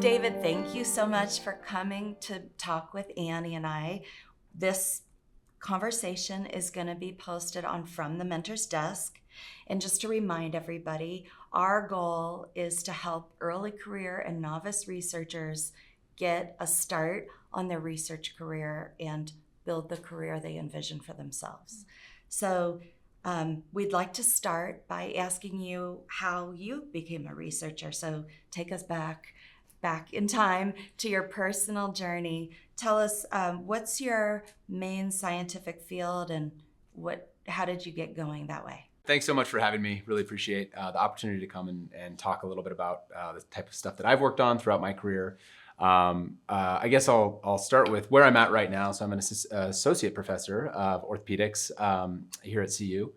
David, thank you so much for coming to talk with Annie and I. This conversation is going to be posted on From the Mentor's Desk. And just to remind everybody, our goal is to help early career and novice researchers get a start on their research career and build the career they envision for themselves. So we'd like to start by asking you how you became a researcher. So take us back in time to your personal journey. Tell us, what's your main scientific field and how did you get going that way? Thanks so much for having me. Really appreciate the opportunity to come and talk a little bit about the type of stuff that I've worked on throughout my career. I guess I'll start with where I'm at right now. So I'm an associate professor of orthopedics here at CU.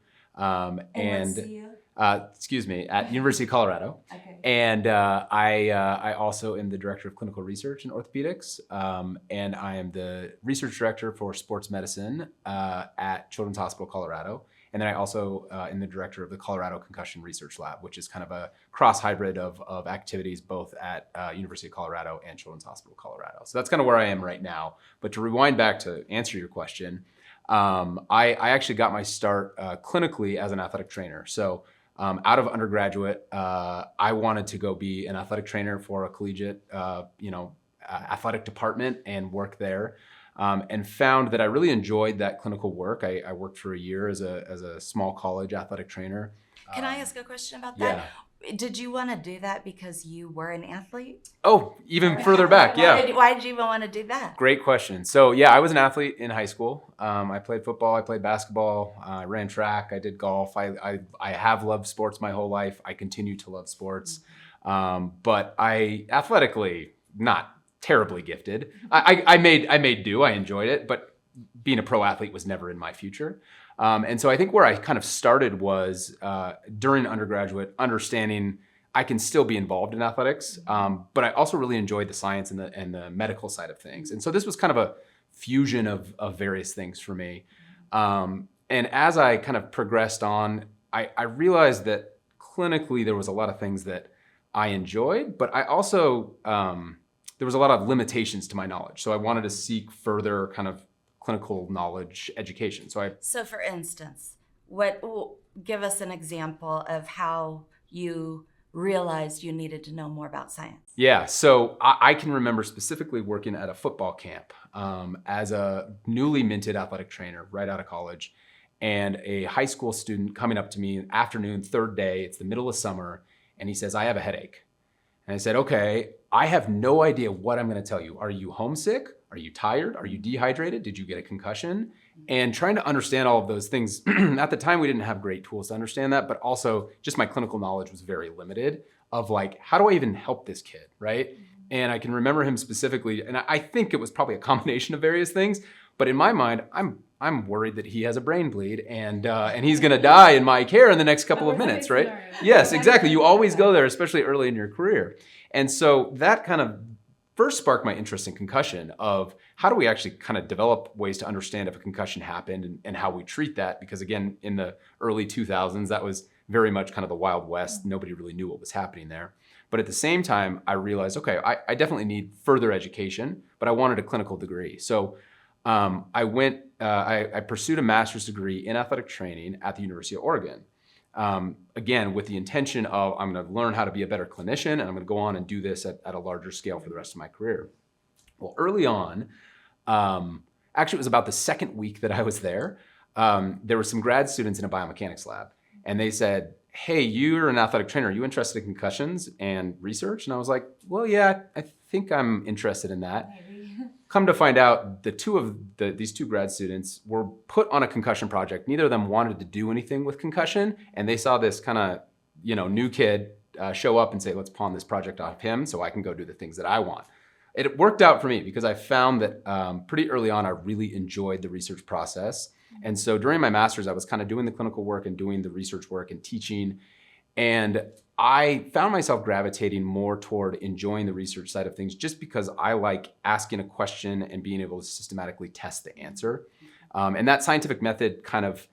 At University of Colorado. Okay. And I also am the director of clinical research in orthopedics, and I am the research director for sports medicine at Children's Hospital Colorado. And then I also am the director of the Colorado Concussion Research Lab, which is kind of a cross hybrid of activities both at University of Colorado and Children's Hospital Colorado. So that's kind of where I am right now. But to rewind back to answer your question, I actually got my start clinically as an athletic trainer. So out of undergraduate, I wanted to go be an athletic trainer for a collegiate, athletic department and work there, and found that I really enjoyed that clinical work. I worked for a year as a small college athletic trainer. Can I ask a question about that? Yeah. Did you want to do that because you were an athlete? Oh, even further back, yeah. Why did you even want to do that? Great question. So yeah, I was an athlete in high school. I played football, I played basketball, I ran track, I did golf. I have loved sports my whole life. I continue to love sports. But I athletically not terribly gifted. I made do, I enjoyed it, but being a pro athlete was never in my future. And so I think where I kind of started was during undergraduate, understanding I can still be involved in athletics, but I also really enjoyed the science and the medical side of things. And so this was kind of a fusion of various things for me. And as I kind of progressed on, I realized that clinically there was a lot of things that I enjoyed, but I also, there was a lot of limitations to my knowledge. So I wanted to seek further kind of clinical knowledge education. So for instance, give us an example of how you realized you needed to know more about science. Yeah, so I can remember specifically working at a football camp as a newly minted athletic trainer right out of college, and a high school student coming up to me afternoon, third day, it's the middle of summer, and he says, "I have a headache." And I said, "Okay, I have no idea what I'm going to tell you. Are you homesick? Are you tired? Are you dehydrated? Did you get a concussion?" And trying to understand all of those things. At the time, we didn't have great tools to understand that, but also just my clinical knowledge was very limited of like, how do I even help this kid, right? And I can remember him specifically, and I think it was probably a combination of various things, but in my mind, I'm worried that he has a brain bleed and he's going to die in my care in the next couple of minutes, right? Yes, exactly. You always go there, especially early in your career. And so that kind of first sparked my interest in concussion of how do we actually kind of develop ways to understand if a concussion happened and how we treat that? Because again, in the early 2000s, that was very much kind of the Wild West. Nobody really knew what was happening there. But at the same time, I realized, okay, I definitely need further education, but I wanted a clinical degree. So I pursued a master's degree in athletic training at the University of Oregon. Again, with the intention of I'm going to learn how to be a better clinician, and I'm going to go on and do this at a larger scale for the rest of my career. Well, early on, actually it was about the second week that I was there, there were some grad students in a biomechanics lab, and they said, "Hey, you're an athletic trainer. Are you interested in concussions and research?" And I was like, "Well, yeah, I think I'm interested in that." Come to find out, these two grad students were put on a concussion project. Neither of them wanted to do anything with concussion, and they saw this kind of, new kid show up and say, "Let's pawn this project off him so I can go do the things that I want." It worked out for me because I found that pretty early on I really enjoyed the research process. And so during my master's, I was kind of doing the clinical work and doing the research work and teaching. And I found myself gravitating more toward enjoying the research side of things just because I like asking a question and being able to systematically test the answer. And that scientific method kind of,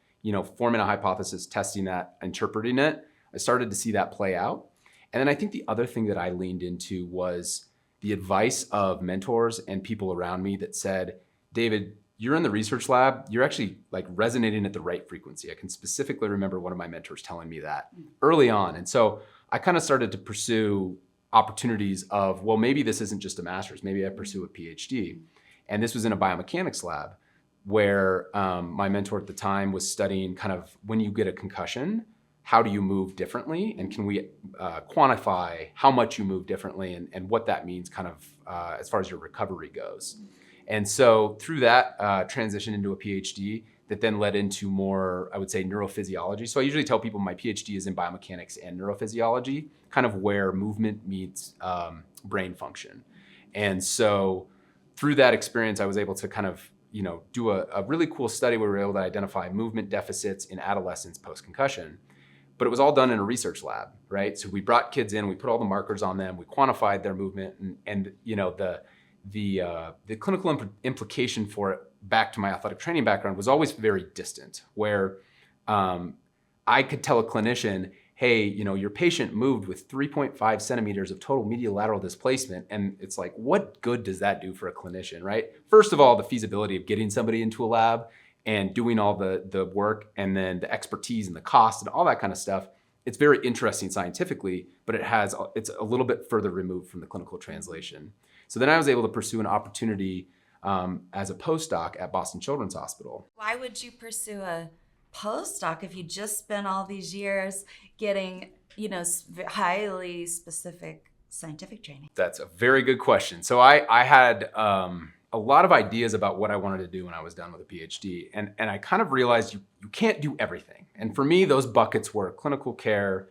forming a hypothesis, testing that, interpreting it, I started to see that play out. And then I think the other thing that I leaned into was the advice of mentors and people around me that said, David, you're in the research lab, you're actually like resonating at the right frequency. I can specifically remember one of my mentors telling me that early on. And so I kind of started to pursue opportunities of, well, maybe this isn't just a master's, maybe I pursue a PhD. And this was in a biomechanics lab where my mentor at the time was studying kind of when you get a concussion, how do you move differently? And can we quantify how much you move differently and what that means kind of as far as your recovery goes. And so through that transition into a PhD that then led into more, I would say, neurophysiology. So I usually tell people my PhD is in biomechanics and neurophysiology, kind of where movement meets brain function. And so through that experience, I was able to kind of do a really cool study where we were able to identify movement deficits in adolescents post-concussion. But it was all done in a research lab, right? So we brought kids in, we put all the markers on them, we quantified their movement, and the clinical implication for it, back to my athletic training background, was always very distant, where I could tell a clinician, hey, your patient moved with 3.5 centimeters of total medial lateral displacement. And it's like, what good does that do for a clinician, right? First of all, the feasibility of getting somebody into a lab and doing all the work, and then the expertise and the cost and all that kind of stuff. It's very interesting scientifically, but it's a little bit further removed from the clinical translation. So then I was able to pursue an opportunity as a postdoc at Boston Children's Hospital. Why would you pursue a postdoc if you just spent all these years getting, highly specific scientific training? That's a very good question. So I had a lot of ideas about what I wanted to do when I was done with a PhD. And I kind of realized you can't do everything. And for me, those buckets were clinical care,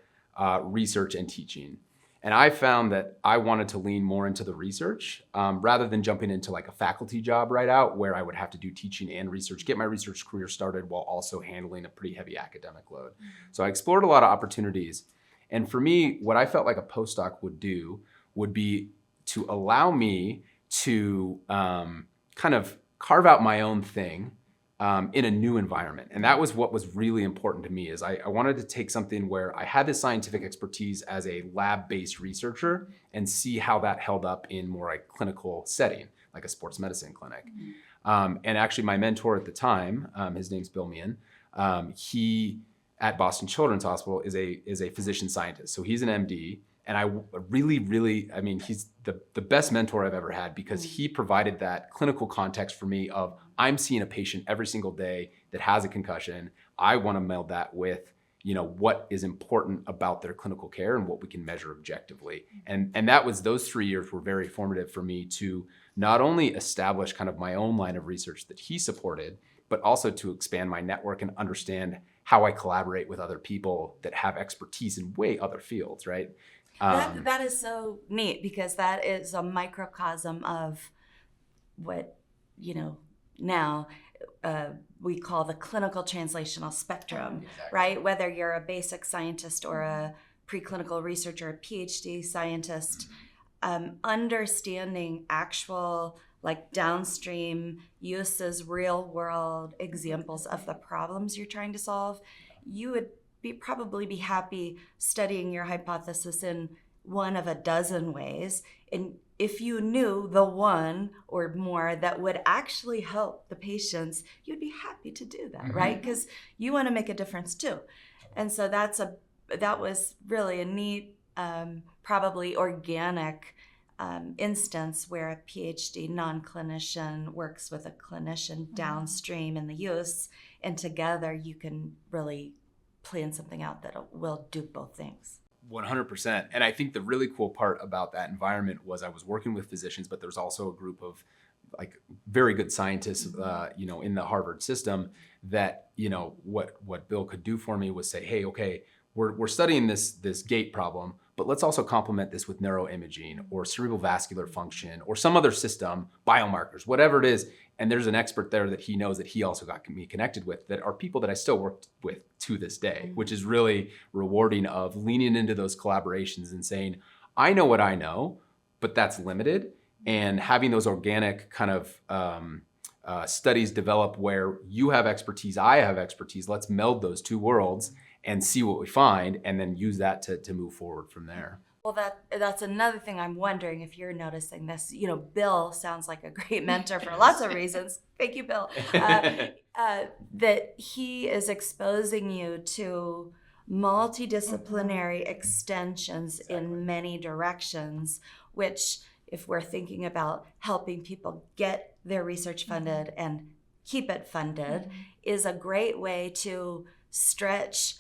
research, and teaching. And I found that I wanted to lean more into the research rather than jumping into like a faculty job right out where I would have to do teaching and research, get my research career started while also handling a pretty heavy academic load. So I explored a lot of opportunities. And for me, what I felt like a postdoc would do would be to allow me to kind of carve out my own thing in a new environment. And that was what was really important to me, is I wanted to take something where I had this scientific expertise as a lab-based researcher and see how that held up in more a clinical setting, like a sports medicine clinic. And actually my mentor at the time, his name's Bill Meehan, he at Boston Children's Hospital is a physician scientist. So he's an MD. And I really, he's the best mentor I've ever had, because he provided that clinical context for me of, I'm seeing a patient every single day that has a concussion. I want to meld that with, what is important about their clinical care and what we can measure objectively. And those 3 years were very formative for me to not only establish kind of my own line of research that he supported, but also to expand my network and understand how I collaborate with other people that have expertise in way other fields, right? That is so neat, because that is a microcosm of what, now we call the clinical translational spectrum, Exactly. right? Whether you're a basic scientist or a preclinical researcher, a PhD scientist, understanding actual like downstream uses, real world examples of the problems you're trying to solve, you would probably be happy studying your hypothesis in one of a dozen ways. And if you knew the one or more that would actually help the patients, you'd be happy to do that, right? Because you want to make a difference too. And so that was really a neat, probably organic instance where a PhD non-clinician works with a clinician downstream in the use, and together you can really plan something out that will do both things. 100%. And I think the really cool part about that environment was I was working with physicians, but there's also a group of like very good scientists, in the Harvard system that, what Bill could do for me was say, hey, okay, we're studying this gait problem, but let's also complement this with neuroimaging or cerebral vascular function or some other system, biomarkers, whatever it is. And there's an expert there that he knows that he also got me connected with that are people that I still work with to this day, which is really rewarding, of leaning into those collaborations and saying, I know what I know, but that's limited. And having those organic kind of studies develop where you have expertise, I have expertise, let's meld those two worlds and see what we find, and then use that to move forward from there. Well, that's another thing I'm wondering if you're noticing this. Bill sounds like a great mentor for lots of reasons. Thank you, Bill. That he is exposing you to multidisciplinary extensions in many directions, which, if we're thinking about helping people get their research funded and keep it funded, is a great way to stretch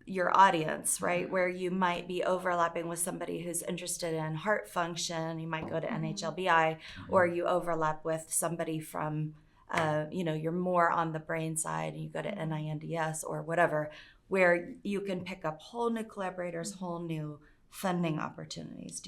your audience, right? Where you might be overlapping with somebody who's interested in heart function, you might go to NHLBI, or you overlap with somebody from, you're more on the brain side and you go to NINDS or whatever, where you can pick up whole new collaborators, whole new funding opportunities.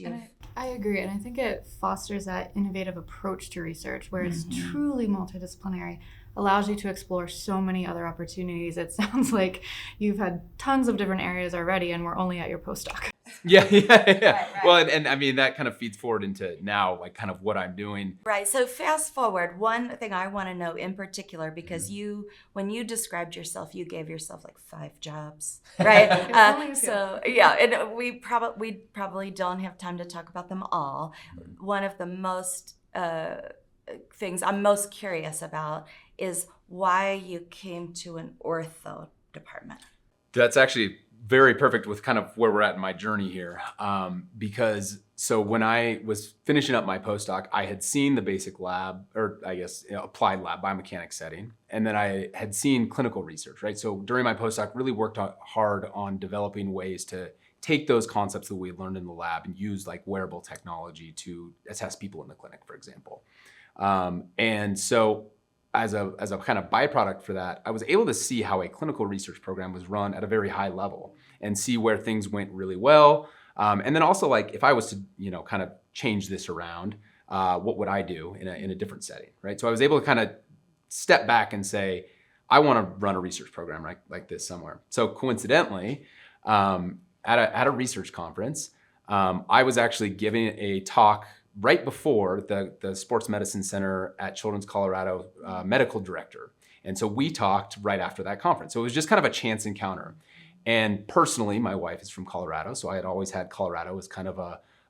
I agree, and I think it fosters that innovative approach to research where it's truly multidisciplinary, allows you to explore so many other opportunities. It sounds like you've had tons of different areas already, and we're only at your postdoc. Yeah. Right. Well, and I mean, that kind of feeds forward into now, like kind of what I'm doing. Right. So fast forward, one thing I want to know in particular, because when you described yourself, you gave yourself like 5 jobs, right? And we probably don't have time to talk about them all. One of the most things I'm most curious about is why you came to an ortho department. That's actually very perfect with kind of where we're at in my journey here. Because so when I was finishing up my postdoc, I had seen the basic lab, or I guess applied lab biomechanics setting. And then I had seen clinical research, right? So during my postdoc, really worked hard on developing ways to take those concepts that we had learned in the lab and use like wearable technology to assess people in the clinic, for example. And so as a kind of byproduct for that, I was able to see how a clinical research program was run at a very high level and see where things went really well. And then also, like, if I was to, kind of change this around, what would I do in a different setting, right? So I was able to kind of step back and say, I want to run a research program like this somewhere. So coincidentally, at a research conference, I was actually giving a talk right before the Sports Medicine Center at Children's Colorado medical director. And so we talked right after that conference. So it was just kind of a chance encounter. And personally, my wife is from Colorado, so I had always had Colorado as kind of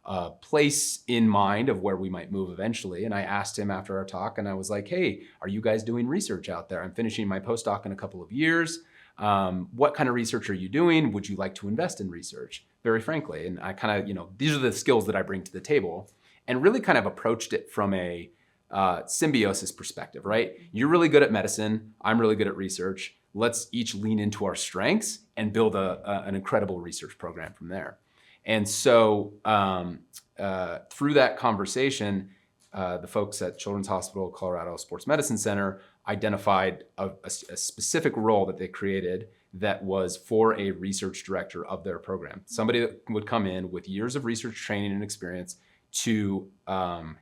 a place in mind of where we might move eventually. And I asked him after our talk, and I was like, hey, are you guys doing research out there? I'm finishing my postdoc in a couple of years. What kind of research are you doing? Would you like to invest in research? Very frankly. And I kind of, these are the skills that I bring to the table. And really kind of approached it from a symbiosis perspective, right? You're really good at medicine. I'm really good at research. Let's each lean into our strengths and build an incredible research program from there. And so through that conversation, the folks at Children's Hospital Colorado Sports Medicine Center identified a specific role that they created that was for a research director of their program. Somebody that would come in with years of research training and experience to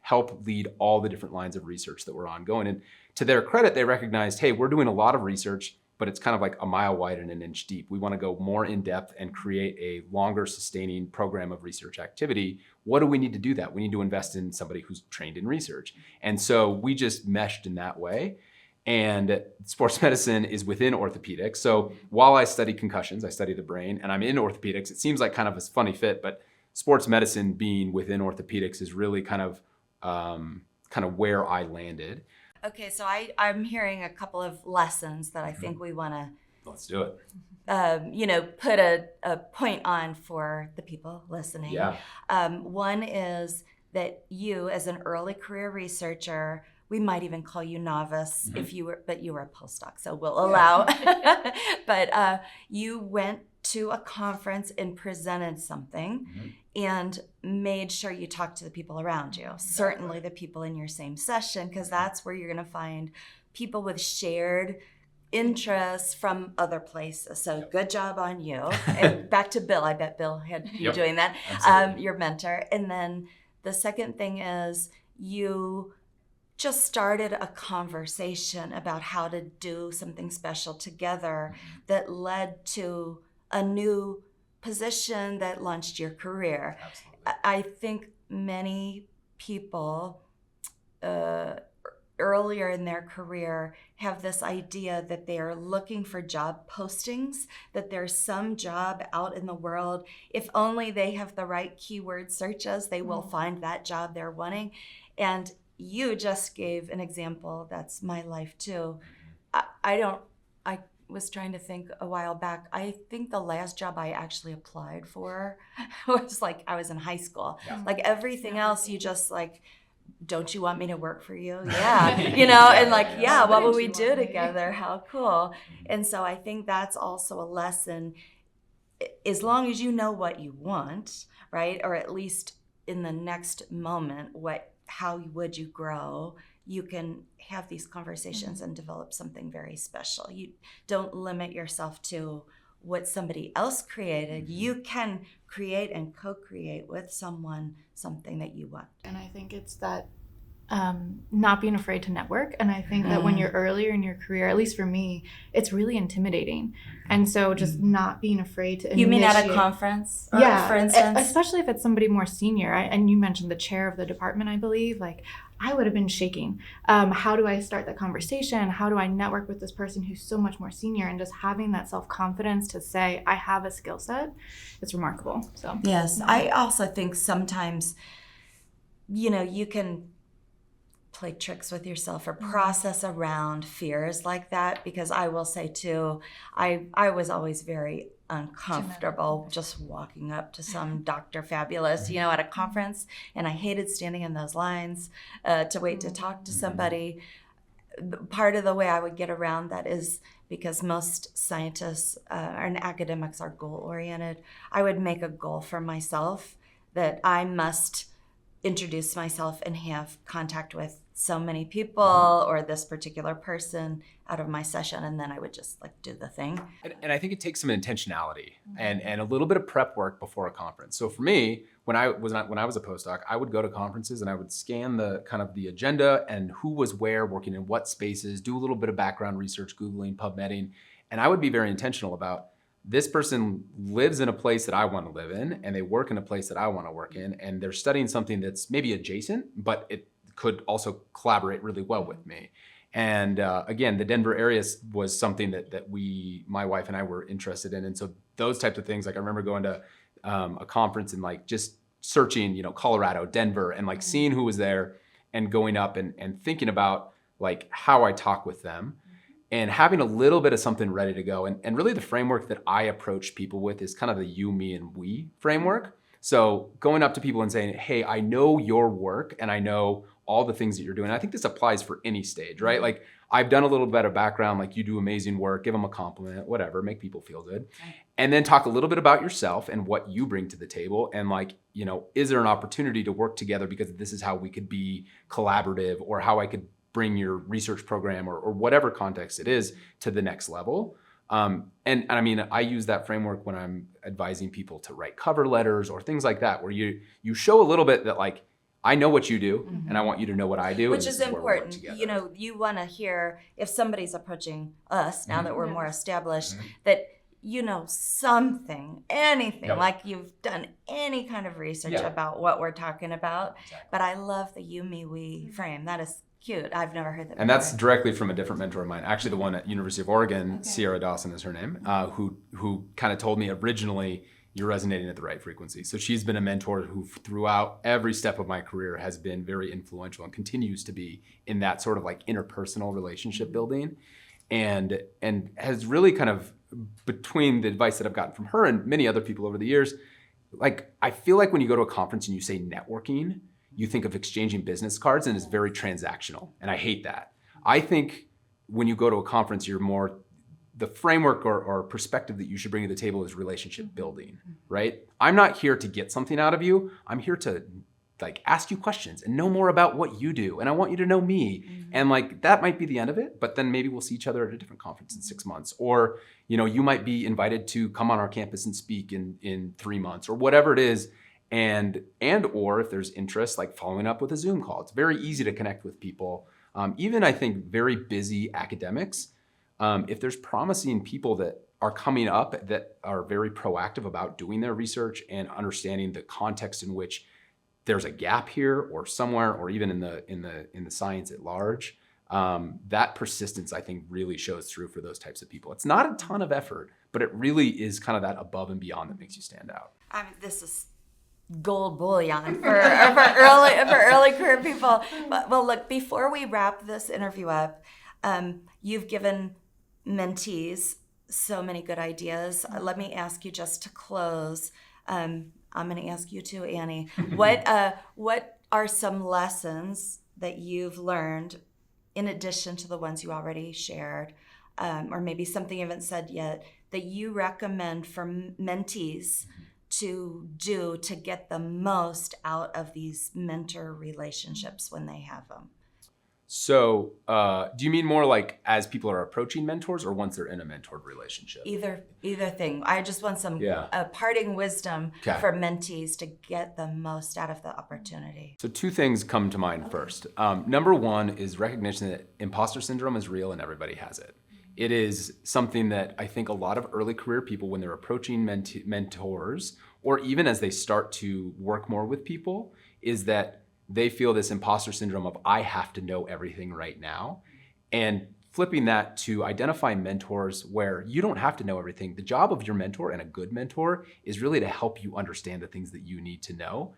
help lead all the different lines of research that were ongoing. And to their credit, they recognized, hey, we're doing a lot of research, but it's kind of like a mile wide and an inch deep. We want to go more in depth and create a longer sustaining program of research activity. What do we need to do that? We need to invest in somebody who's trained in research. And so we just meshed in that way. And sports medicine is within orthopedics. So while I study concussions, I study the brain, and I'm in orthopedics, it seems like kind of a funny fit, but sports medicine being within orthopedics is really kind of where I landed. Okay, so I'm hearing a couple of lessons that I think we want to Let's do it. Put a point on for the people listening. Yeah. One is that you, as an early career researcher, we might even call you novice if you were, but you were a postdoc, so we'll allow. But you went to a conference and presented something and made sure you talked to the people around you. Certainly the people in your same session, because that's where you're going to find people with shared interests from other places. So good job on you. And back to Bill. I bet Bill had you doing that, your mentor. And then the second thing is you just started a conversation about how to do something special together that led to a new position that launched your career. Absolutely. I think many people earlier in their career have this idea that they are looking for job postings, that there's some job out in the world. If only they have the right keyword searches, they will find that job they're wanting. And you just gave an example. That's my life too. I was trying to think a while back. I think the last job I actually applied for was like I was in high school. Yeah. Like everything else, you just like, don't you want me to work for you? Yeah. And like, yeah, what will we do together? How cool. And so I think that's also a lesson. As long as you know what you want, right? Or at least in the next moment, how would you grow? You can have these conversations and develop something very special. You don't limit yourself to what somebody else created. You can create and co-create with someone something that you want. And I think it's that not being afraid to network. And I think that when you're earlier in your career, at least for me, it's really intimidating. And so just not being afraid to You mean at a conference? Yeah, for instance? Especially if it's somebody more senior. And you mentioned the chair of the department, I believe. Like, I would have been shaking. How do I start the conversation? How do I network with this person who's so much more senior? And just having that self-confidence to say, I have a skill set, it's remarkable. So yes, I also think sometimes, you can play tricks with yourself or process around fears like that, because I will say too, I was always very uncomfortable just walking up to some Dr. Fabulous, at a conference, and I hated standing in those lines to wait to talk to somebody. Part of the way I would get around that is because most scientists and academics are goal-oriented. I would make a goal for myself that I must introduce myself and have contact with so many people or this particular person out of my session, and then I would just like do the thing. And I think it takes some intentionality and a little bit of prep work before a conference. So for me, when I was a postdoc, I would go to conferences and I would scan the kind of the agenda and who was where, working in what spaces, do a little bit of background research, Googling, PubMeding, and I would be very intentional about this person lives in a place that I want to live in, and they work in a place that I want to work in, and they're studying something that's maybe adjacent, but it could also collaborate really well with me. And again, the Denver area was something that my wife and I were interested in. And so those types of things, like I remember going to a conference and like just searching, Colorado, Denver, and like seeing who was there and going up and thinking about like how I talk with them. And having a little bit of something ready to go. And really the framework that I approach people with is kind of the you, me, and we framework. So going up to people and saying, hey, I know your work and I know all the things that you're doing. I think this applies for any stage, right? Like I've done a little bit of background, like you do amazing work, give them a compliment, whatever, make people feel good. And then talk a little bit about yourself and what you bring to the table. And like, is there an opportunity to work together because this is how we could be collaborative, or how I could bring your research program or whatever context it is to the next level. And I mean, I use that framework when I'm advising people to write cover letters or things like that, where you show a little bit that like, I know what you do and I want you to know what I do. Which is important. You want to hear if somebody's approaching us now that we're more established, that something, anything, like you've done any kind of research about what we're talking about. Exactly. But I love the you, me, we frame. That is cute. I've never heard that. And that's directly from a different mentor of mine, actually the one at University of Oregon, Sierra Dawson is her name, who kind of told me originally, you're resonating at the right frequency. So she's been a mentor who throughout every step of my career has been very influential and continues to be in that sort of like interpersonal relationship building, and has really kind of, between the advice that I've gotten from her and many other people over the years, like I feel like when you go to a conference and you say networking, you think of exchanging business cards and it's very transactional. And I hate that. I think when you go to a conference, you're more, the framework or perspective that you should bring to the table is relationship building, right? I'm not here to get something out of you. I'm here to like ask you questions and know more about what you do. And I want you to know me. And like, that might be the end of it, but then maybe we'll see each other at a different conference in 6 months. Or, you might be invited to come on our campus and speak in 3 months or whatever it is. Or if there's interest, like following up with a Zoom call. It's very easy to connect with people. Even I think very busy academics, if there's promising people that are coming up that are very proactive about doing their research and understanding the context in which there's a gap here or somewhere, or even in the science at large, that persistence, I think, really shows through for those types of people. It's not a ton of effort, but it really is kind of that above and beyond that makes you stand out. I mean, this is gold bullion for early career people. But, well, look, before we wrap this interview up, you've given mentees so many good ideas. Let me ask you just to close. I'm going to ask you too, Annie. What are some lessons that you've learned in addition to the ones you already shared, or maybe something you haven't said yet, that you recommend for mentees to do to get the most out of these mentor relationships when they have them? So do you mean more like as people are approaching mentors or once they're in a mentored relationship? Either thing. I just want some parting wisdom for mentees to get the most out of the opportunity. So two things come to mind first. Number one is recognition that imposter syndrome is real and everybody has it. It is something that I think a lot of early career people, when they're approaching mentors, or even as they start to work more with people, is that they feel this imposter syndrome of, I have to know everything right now. And flipping that to identify mentors where you don't have to know everything. The job of your mentor, and a good mentor, is really to help you understand the things that you need to know.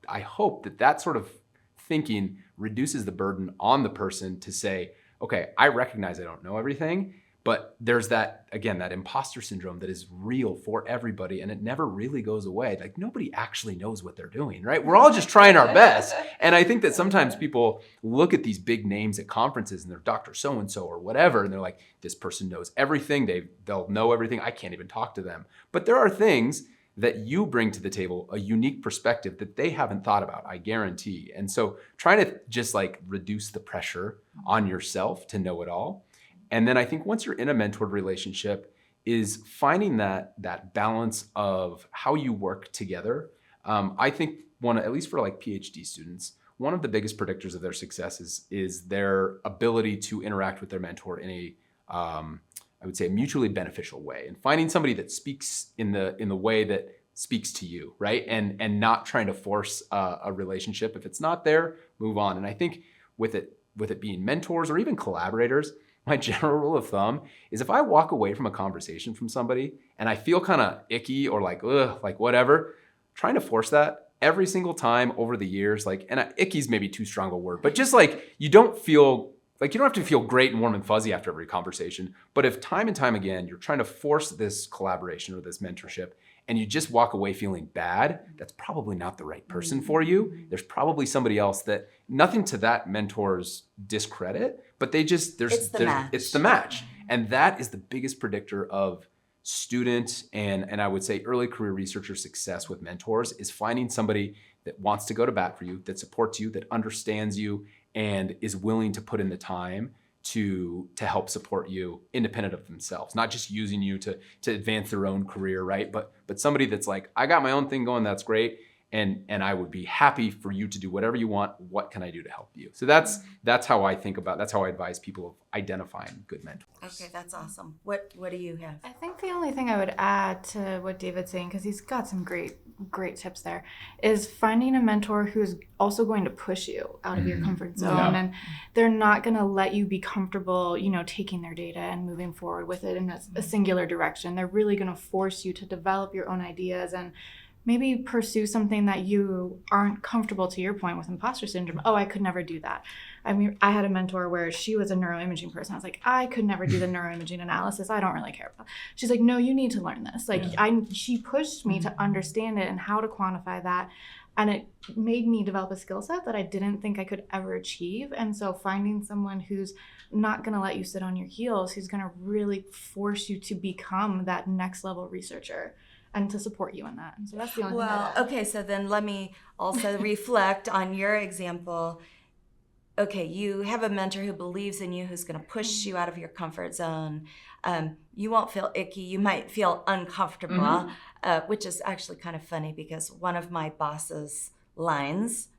I hope that sort of thinking reduces the burden on the person to say, okay, I recognize I don't know everything, but there's that, again, that imposter syndrome that is real for everybody, and it never really goes away. Like, nobody actually knows what they're doing, right? We're all just trying our best. And I think that sometimes people look at these big names at conferences and they're Dr. So-and-so or whatever, and they're like, this person knows everything. They'll know everything. I can't even talk to them. But there are things that you bring to the table, a unique perspective that they haven't thought about, I guarantee. And so trying to just like reduce the pressure on yourself to know it all. And then I think once you're in a mentored relationship, is finding that balance of how you work together. I think at least for like PhD students, one of the biggest predictors of their success is their ability to interact with their mentor in a, I would say, a mutually beneficial way, and finding somebody that speaks in the way that speaks to you, right? And not trying to force a relationship. If it's not there, move on. And I think with it being mentors or even collaborators, my general rule of thumb is if I walk away from a conversation from somebody and I feel kind of icky or like, ugh, like whatever, trying to force that every single time over the years, like, and icky's maybe too strong a word, but just like, you don't have to feel great and warm and fuzzy after every conversation. But if time and time again, you're trying to force this collaboration or this mentorship and you just walk away feeling bad, that's probably not the right person for you. There's probably somebody else that, nothing to that mentor's discredit, but it's the match. And that is the biggest predictor of student and I would say early career researcher success with mentors, is finding somebody that wants to go to bat for you, that supports you, that understands you, and is willing to put in the time to help support you independent of themselves, not just using you to advance their own career, right? But somebody that's like, I got my own thing going, that's great. And I would be happy for you to do whatever you want. What can I do to help you? So that's how I think about, that's how I advise people of identifying good mentors. Okay, that's awesome. What do you have? I think the only thing I would add to what David's saying, because he's got some great tips there, is finding a mentor who's also going to push you out of your comfort zone. And they're not going to let you be comfortable, taking their data and moving forward with it in a singular direction. They're really going to force you to develop your own ideas and maybe pursue something that you aren't comfortable, to your point with imposter syndrome. Oh, I could never do that. I mean, I had a mentor where she was a neuroimaging person. I was like, I could never do the neuroimaging analysis. I don't really care about it. She's like, no, you need to learn this. Like, she pushed me to understand it and how to quantify that. And it made me develop a skill set that I didn't think I could ever achieve. And so finding someone who's not going to let you sit on your heels, who's going to really force you to become that next level researcher and to support you in that. And so that's the only thing. Well, okay, so then let me also reflect on your example. Okay, you have a mentor who believes in you, who's going to push you out of your comfort zone. You won't feel icky. You might feel uncomfortable, which is actually kind of funny because one of my boss's lines,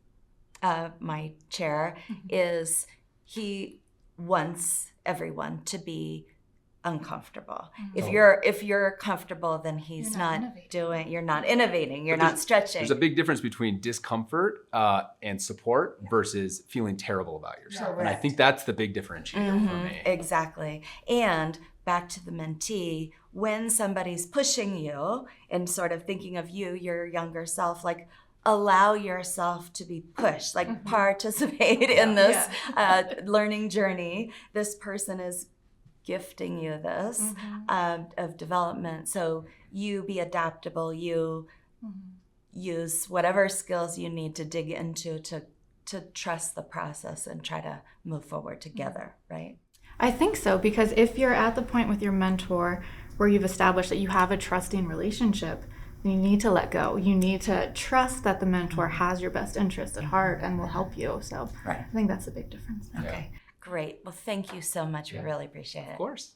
my chair, is he wants everyone to be uncomfortable. Totally. If you're comfortable, then he's You're not not innovating. you're not innovating, you're not stretching. There's a big difference between discomfort and support versus feeling terrible about yourself. And I Correct. think that's the big differentiator for me. Exactly. And back to the mentee, when somebody's pushing you and sort of thinking of you, your younger self, like allow yourself to be pushed, like participate in this learning journey. This person is gifting you this of development. So you be adaptable, you use whatever skills you need to dig into to trust the process and try to move forward together, right? I think so, because if you're at the point with your mentor where you've established that you have a trusting relationship, then you need to let go. You need to trust that the mentor has your best interest at heart and will help you. So Right. I think that's a big difference. Okay, great. Well, thank you so much. We really appreciate it. Of course.